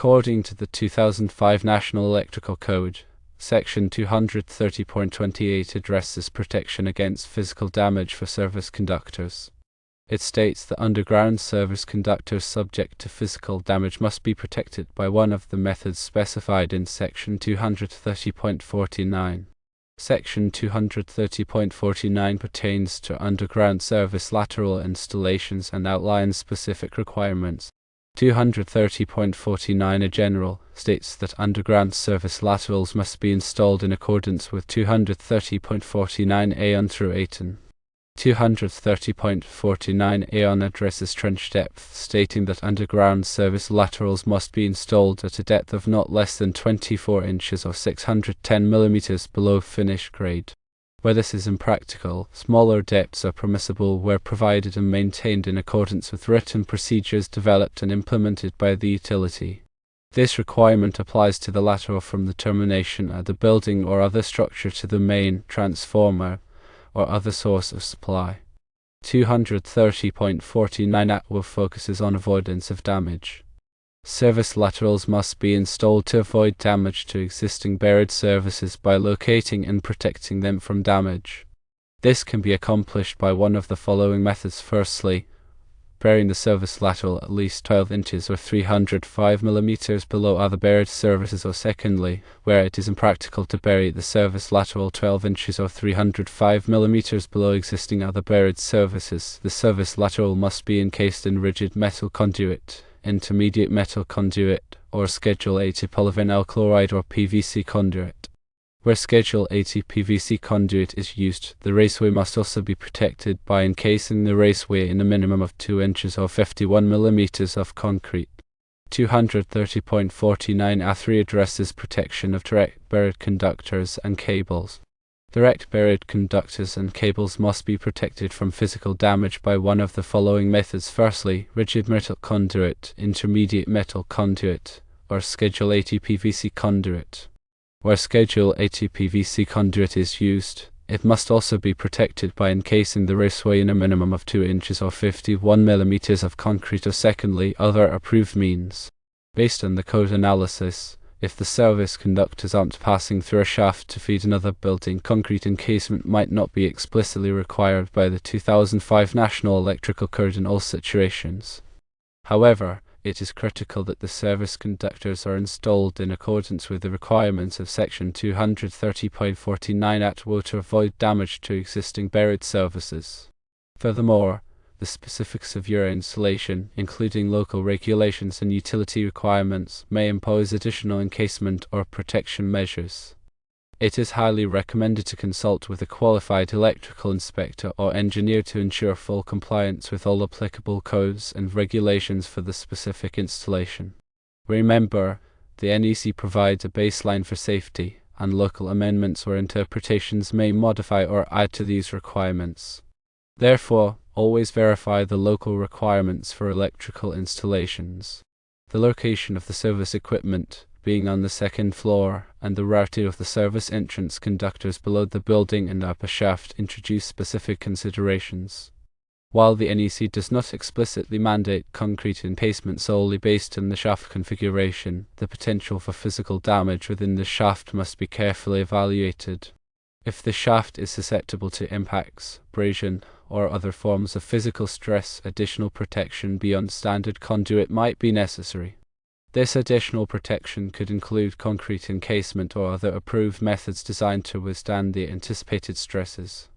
According to the 2005 National Electrical Code, Section 230.28 addresses protection against physical damage for service conductors. It states that underground service conductors subject to physical damage must be protected by one of the methods specified in Section 230.49. Section 230.49 pertains to underground service lateral installations and outlines specific requirements. 230.49 A general states that underground service laterals must be installed in accordance with 230.49 A through 18. 230.49 A addresses trench depth, stating that underground service laterals must be installed at a depth of not less than 24 inches or 610 mm below finish grade. Where this is impractical, smaller depths are permissible where provided and maintained in accordance with written procedures developed and implemented by the utility. This requirement applies to the lateral from the termination at the building or other structure to the main, transformer, or other source of supply. 230.49 ATWO focuses on avoidance of damage. Service laterals must be installed to avoid damage to existing buried services by locating and protecting them from damage. This can be accomplished by one of the following methods. Firstly, burying the service lateral at least 12 inches or 305 mm below other buried services, or secondly, where it is impractical to bury the service lateral 12 inches or 305 mm below existing other buried services, the service lateral must be encased in rigid metal conduit, intermediate metal conduit, or Schedule 80 polyvinyl chloride or PVC conduit. Where Schedule 80 PVC conduit is used, the raceway must also be protected by encasing the raceway in a minimum of 2 inches or 51 mm of concrete. 230.49 A3 addresses protection of direct buried conductors and cables. Direct buried conductors and cables must be protected from physical damage by one of the following methods. Firstly, rigid metal conduit, intermediate metal conduit, or Schedule 80 PVC conduit. Where Schedule 80 PVC conduit is used, it must also be protected by encasing the raceway in a minimum of 2 inches or 51 mm of concrete, or secondly, other approved means. Based on the code analysis, if the service conductors aren't passing through a shaft to feed another building, concrete encasement might not be explicitly required by the 2005 National Electrical Code in all situations. However, it is critical that the service conductors are installed in accordance with the requirements of Section 230.49 ATWO to avoid damage to existing buried services. Furthermore, the specifics of your installation, including local regulations and utility requirements, may impose additional encasement or protection measures. It is highly recommended to consult with a qualified electrical inspector or engineer to ensure full compliance with all applicable codes and regulations for the specific installation. Remember, the NEC provides a baseline for safety, and local amendments or interpretations may modify or add to these requirements. Therefore, always verify the local requirements for electrical installations. The location of the service equipment, being on the second floor, and the routing of the service entrance conductors below the building and upper shaft introduce specific considerations. While the NEC does not explicitly mandate concrete encasement solely based on the shaft configuration, the potential for physical damage within the shaft must be carefully evaluated. If the shaft is susceptible to impacts, abrasion, or other forms of physical stress, additional protection beyond standard conduit might be necessary. This additional protection could include concrete encasement or other approved methods designed to withstand the anticipated stresses.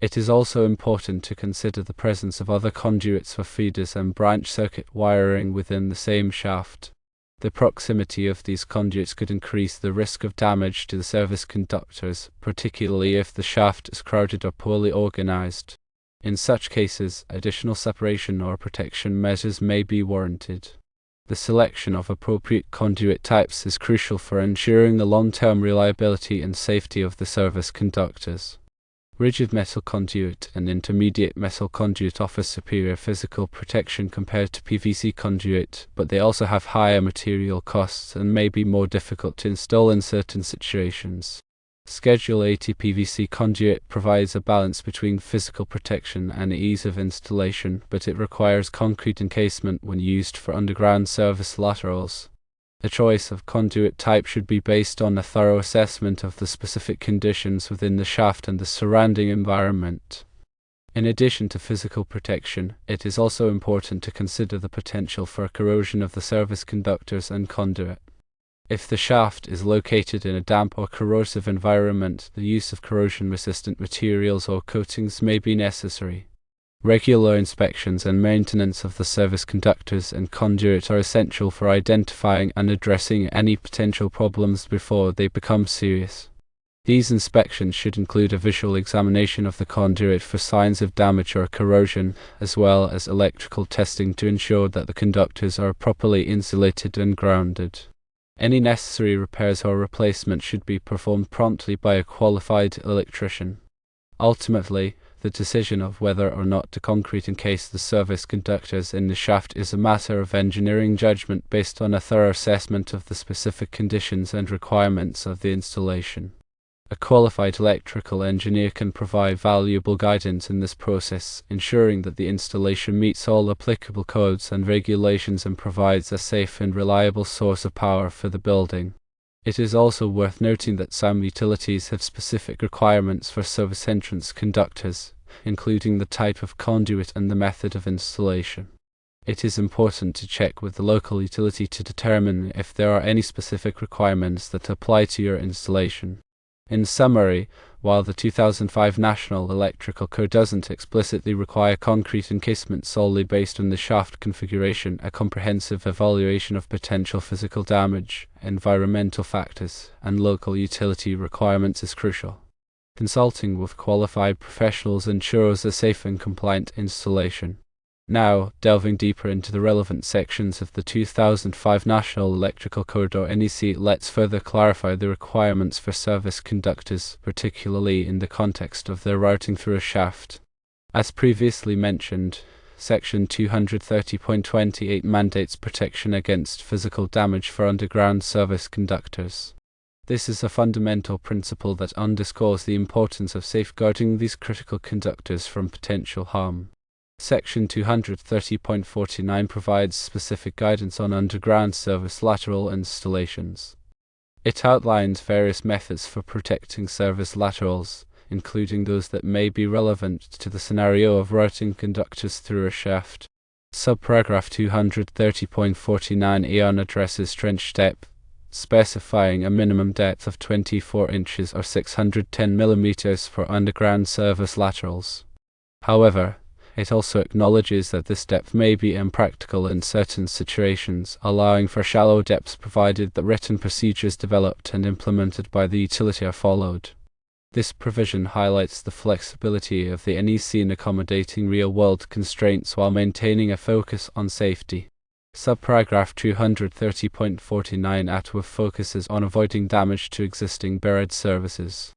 It is also important to consider the presence of other conduits for feeders and branch circuit wiring within the same shaft. The proximity of these conduits could increase the risk of damage to the service conductors, particularly if the shaft is crowded or poorly organized. In such cases, additional separation or protection measures may be warranted. The selection of appropriate conduit types is crucial for ensuring the long-term reliability and safety of the service conductors. Rigid metal conduit and intermediate metal conduit offer superior physical protection compared to PVC conduit, but they also have higher material costs and may be more difficult to install in certain situations. Schedule 80 PVC conduit provides a balance between physical protection and ease of installation, but it requires concrete encasement when used for underground service laterals. The choice of conduit type should be based on a thorough assessment of the specific conditions within the shaft and the surrounding environment. In addition to physical protection, it is also important to consider the potential for corrosion of the service conductors and conduit. If the shaft is located in a damp or corrosive environment, the use of corrosion-resistant materials or coatings may be necessary. Regular inspections and maintenance of the service conductors and conduit are essential for identifying and addressing any potential problems before they become serious. These inspections should include a visual examination of the conduit for signs of damage or corrosion, as well as electrical testing to ensure that the conductors are properly insulated and grounded. Any necessary repairs or replacement should be performed promptly by a qualified electrician. Ultimately, the decision of whether or not to concrete encase the service conductors in the shaft is a matter of engineering judgment based on a thorough assessment of the specific conditions and requirements of the installation. A qualified electrical engineer can provide valuable guidance in this process, ensuring that the installation meets all applicable codes and regulations and provides a safe and reliable source of power for the building. It is also worth noting that some utilities have specific requirements for service entrance conductors, including the type of conduit and the method of installation. It is important to check with the local utility to determine if there are any specific requirements that apply to your installation. In summary, while the 2005 National Electrical Code doesn't explicitly require concrete encasement solely based on the shaft configuration, a comprehensive evaluation of potential physical damage, environmental factors, and local utility requirements is crucial. Consulting with qualified professionals ensures a safe and compliant installation. Now, delving deeper into the relevant sections of the 2005 National Electrical Code or NEC, let's further clarify the requirements for service conductors, particularly in the context of their routing through a shaft. As previously mentioned, Section 230.28 mandates protection against physical damage for underground service conductors. This is a fundamental principle that underscores the importance of safeguarding these critical conductors from potential harm. Section 230.49 provides specific guidance on underground service lateral installations. It outlines various methods for protecting service laterals, including those that may be relevant to the scenario of routing conductors through a shaft. Subparagraph 230.49 addresses trench depth, specifying a minimum depth of 24 inches or 610 mm for underground service laterals. However, it also acknowledges that this depth may be impractical in certain situations, allowing for shallow depths provided that written procedures developed and implemented by the utility are followed. This provision highlights the flexibility of the NEC in accommodating real-world constraints while maintaining a focus on safety. Subparagraph 230.49 focuses on avoiding damage to existing buried services.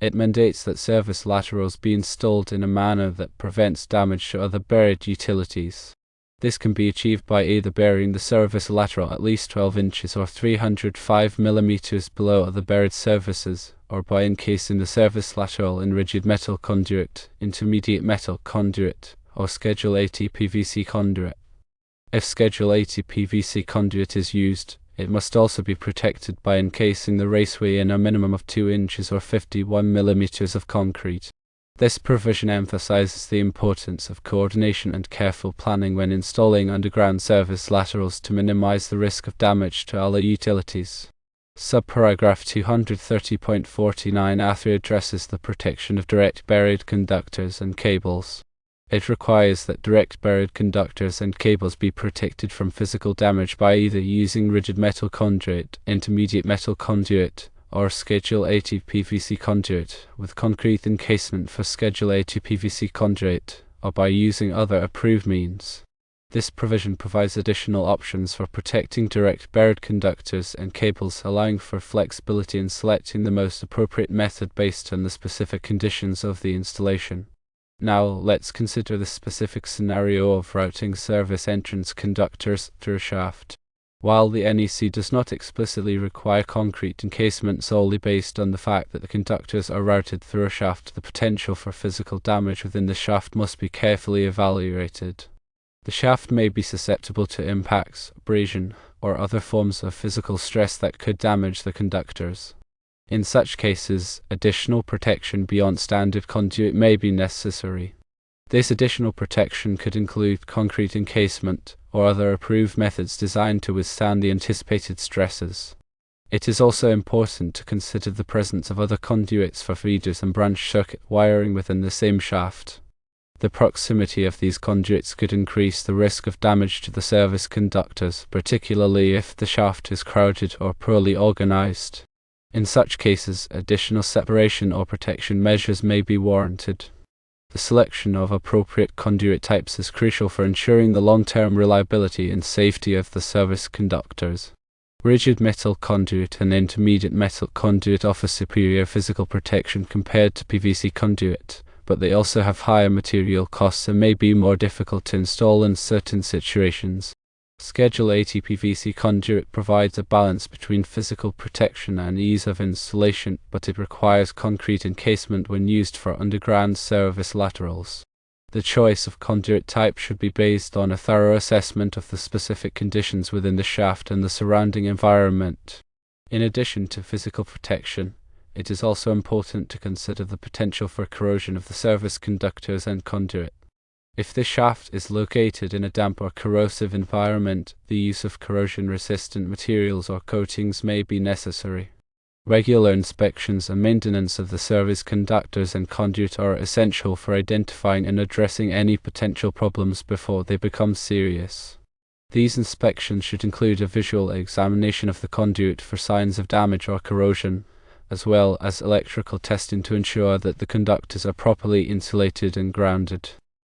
It mandates that service laterals be installed in a manner that prevents damage to other buried utilities. This can be achieved by either burying the service lateral at least 12 inches or 305 mm below other buried services, or by encasing the service lateral in rigid metal conduit, intermediate metal conduit, or Schedule 80 PVC conduit. If Schedule 80 PVC conduit is used, it must also be protected by encasing the raceway in a minimum of 2 inches or 51 mm of concrete. This provision emphasizes the importance of coordination and careful planning when installing underground service laterals to minimize the risk of damage to other utilities. Subparagraph 230.49 addresses the protection of direct buried conductors and cables. It requires that direct buried conductors and cables be protected from physical damage by either using rigid metal conduit, intermediate metal conduit, or Schedule 80 PVC conduit, with concrete encasement for Schedule 80 PVC conduit, or by using other approved means. This provision provides additional options for protecting direct buried conductors and cables, allowing for flexibility in selecting the most appropriate method based on the specific conditions of the installation. Now, let's consider the specific scenario of routing service entrance conductors through a shaft. While the NEC does not explicitly require concrete encasement solely based on the fact that the conductors are routed through a shaft, the potential for physical damage within the shaft must be carefully evaluated. The shaft may be susceptible to impacts, abrasion, or other forms of physical stress that could damage the conductors. In such cases, additional protection beyond standard conduit may be necessary. This additional protection could include concrete encasement or other approved methods designed to withstand the anticipated stresses. It is also important to consider the presence of other conduits for feeders and branch circuit wiring within the same shaft. The proximity of these conduits could increase the risk of damage to the service conductors, particularly if the shaft is crowded or poorly organized. In such cases, additional separation or protection measures may be warranted. The selection of appropriate conduit types is crucial for ensuring the long-term reliability and safety of the service conductors. Rigid metal conduit and intermediate metal conduit offer superior physical protection compared to PVC conduit, but they also have higher material costs and may be more difficult to install in certain situations. Schedule 80 PVC conduit provides a balance between physical protection and ease of installation, but it requires concrete encasement when used for underground service laterals. The choice of conduit type should be based on a thorough assessment of the specific conditions within the shaft and the surrounding environment. In addition to physical protection, it is also important to consider the potential for corrosion of the service conductors and conduit. If the shaft is located in a damp or corrosive environment, the use of corrosion-resistant materials or coatings may be necessary. Regular inspections and maintenance of the service conductors and conduit are essential for identifying and addressing any potential problems before they become serious. These inspections should include a visual examination of the conduit for signs of damage or corrosion, as well as electrical testing to ensure that the conductors are properly insulated and grounded.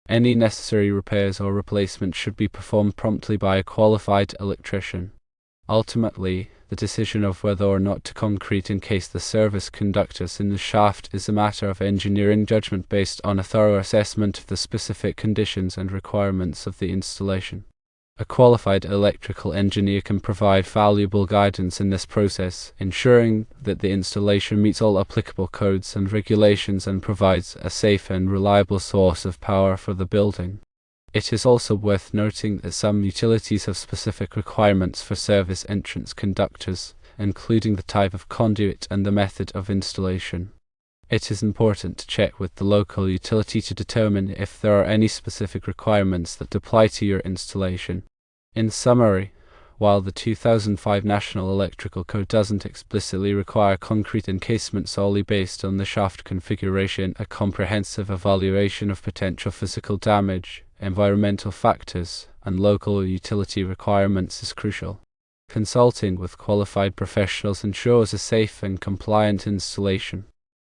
Any necessary repairs or replacements should be performed promptly by a qualified electrician. Ultimately, the decision of whether or not to concrete encase the service conductors in the shaft is a matter of engineering judgment based on a thorough assessment of the specific conditions and requirements of the installation. A qualified electrical engineer can provide valuable guidance in this process, ensuring that the installation meets all applicable codes and regulations and provides a safe and reliable source of power for the building. It is also worth noting that some utilities have specific requirements for service entrance conductors, including the type of conduit and the method of installation. It is important to check with the local utility to determine if there are any specific requirements that apply to your installation. In summary, while the 2005 National Electrical Code doesn't explicitly require concrete encasement solely based on the shaft configuration, a comprehensive evaluation of potential physical damage, environmental factors, and local utility requirements is crucial. Consulting with qualified professionals ensures a safe and compliant installation.